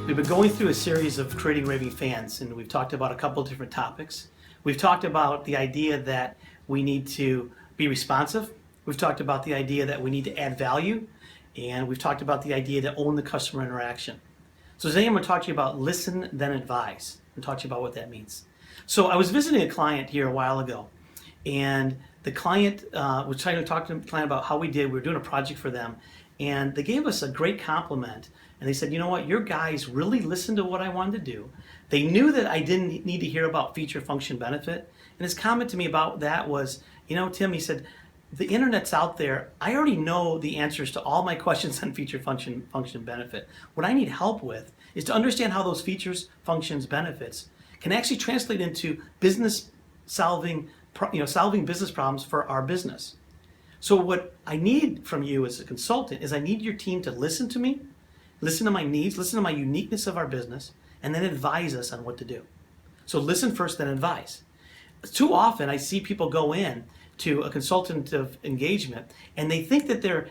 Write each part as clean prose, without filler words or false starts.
We've been going through a series of creating raving fans, and we've talked about a couple of different topics. We've talked about the idea that we need to be responsive. We've talked about the idea that we need to add value, and we've talked about the idea to own the customer interaction. So today I'm going to talk to you about listen, then advise, and talk to you about what that means. So I was visiting a client here a while ago, and the client was trying to talk to the client about how we did. We were doing a project for them, and they gave us a great compliment. And they said, you know what, your guys really listened to what I wanted to do. They knew that I didn't need to hear about feature, function, benefit. And his comment to me about that was, you know, Tim, he said, the internet's out there. I already know the answers to all my questions on feature, function, benefit. What I need help with is to understand how those features, functions, benefits can actually translate into business solving business problems for our business. So what I need from you as a consultant is I need your team to listen to me, listen to my needs, listen to my uniqueness of our business, and then advise us on what to do. So listen first, then advise. Too often I see people go in to a consultative engagement and they think that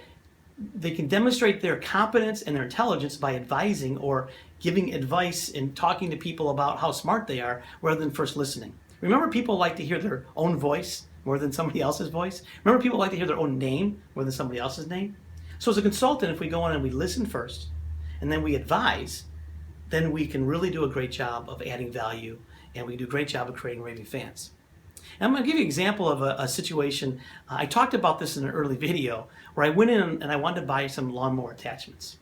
they can demonstrate their competence and their intelligence by advising or giving advice and talking to people about how smart they are rather than first listening. Remember, people like to hear their own voice more than somebody else's voice? Remember, people like to hear their own name more than somebody else's name? So as a consultant, if we go in and we listen first and then we advise, then we can really do a great job of adding value, and we do a great job of creating raving fans. And I'm going to give you an example of a situation. I talked about this in an early video where I went in and I wanted to buy some lawnmower attachments.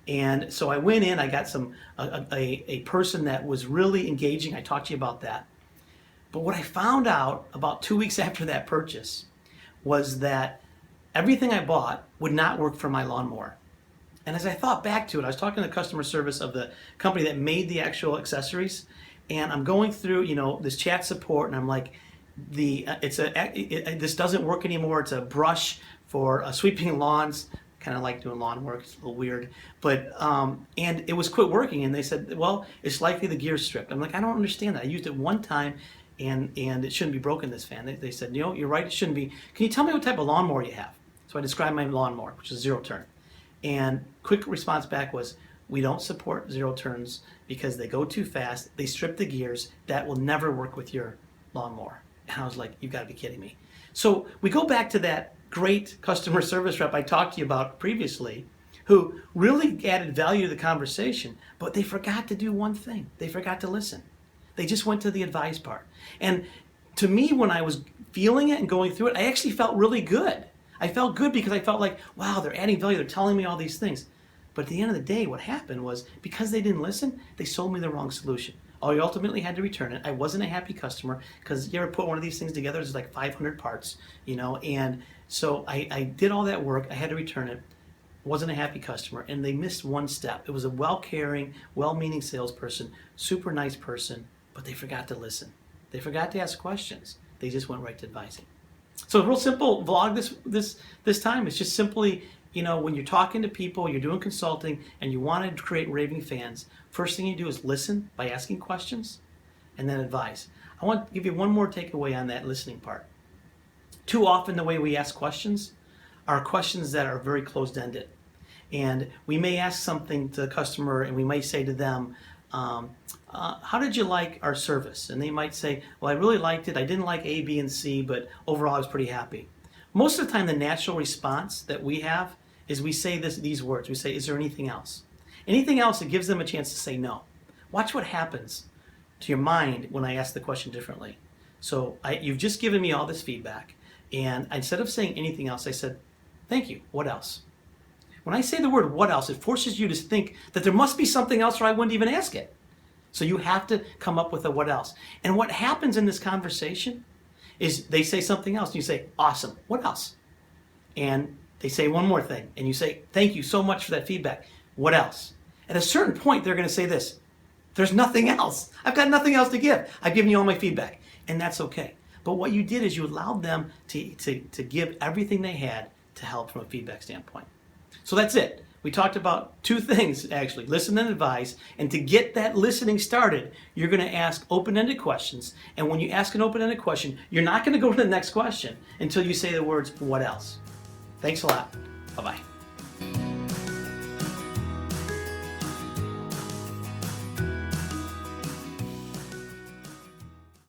And so I went in, I got a person that was really engaging. I talked to you about that. But what I found out about 2 weeks after that purchase was that everything I bought would not work for my lawnmower. And as I thought back to it, I was talking to the customer service of the company that made the actual accessories, and I'm going through, this chat support, and I'm like, this doesn't work anymore. It's a brush for sweeping lawns. Kind of like doing lawn work. It's a little weird, but and it was quit working. And they said, well, it's likely the gear's stripped. I'm like, I don't understand that. I used it one time, and it shouldn't be broken. This fan. They said, you're right. It shouldn't be. Can you tell me what type of lawnmower you have? So I described my lawnmower, which is zero turn. And quick response back was, we don't support zero turns because they go too fast. They strip the gears. That will never work with your lawnmower. And I was like, you've got to be kidding me. So we go back to that great customer service rep I talked to you about previously, who really added value to the conversation, but they forgot to do one thing. They forgot to listen. They just went to the advice part. And to me, when I was feeling it and going through it, I actually felt really good. I felt good because I felt like, wow, they're adding value. They're telling me all these things. But at the end of the day, what happened was, because they didn't listen, they sold me the wrong solution. I ultimately had to return it. I wasn't a happy customer because you ever put one of these things together, there's like 500 parts, and so I did all that work. I had to return it. Wasn't a happy customer, and they missed one step. It was a well-caring, well-meaning salesperson, super nice person, but they forgot to listen. They forgot to ask questions. They just went right to advising. So a real simple vlog this time. It's just simply, when you're talking to people, you're doing consulting, and you want to create raving fans, first thing you do is listen by asking questions, and then advise. I want to give you one more takeaway on that listening part. Too often the way we ask questions are questions that are very closed-ended. And we may ask something to the customer, and we might say to them, how did you like our service? And they might say, well, I really liked it. I didn't like A, B, and C, but overall I was pretty happy. Most of the time, the natural response that we have is we say these words. We say, is there anything else? Anything else, it gives them a chance to say no. Watch what happens to your mind when I ask the question differently. So you've just given me all this feedback, and instead of saying anything else, I said, thank you, what else? When I say the word what else, it forces you to think that there must be something else or I wouldn't even ask it. So you have to come up with a what else. And what happens in this conversation is they say something else, and you say, awesome, what else? And they say one more thing, and you say, thank you so much for that feedback. What else? At a certain point, they're going to say this, there's nothing else. I've got nothing else to give. I've given you all my feedback, and that's okay. But what you did is you allowed them to give everything they had to help from a feedback standpoint. So that's it. We talked about two things, actually, listen and advise. And to get that listening started, you're going to ask open-ended questions. And when you ask an open-ended question, you're not going to go to the next question until you say the words, what else? Thanks a lot. Bye-bye.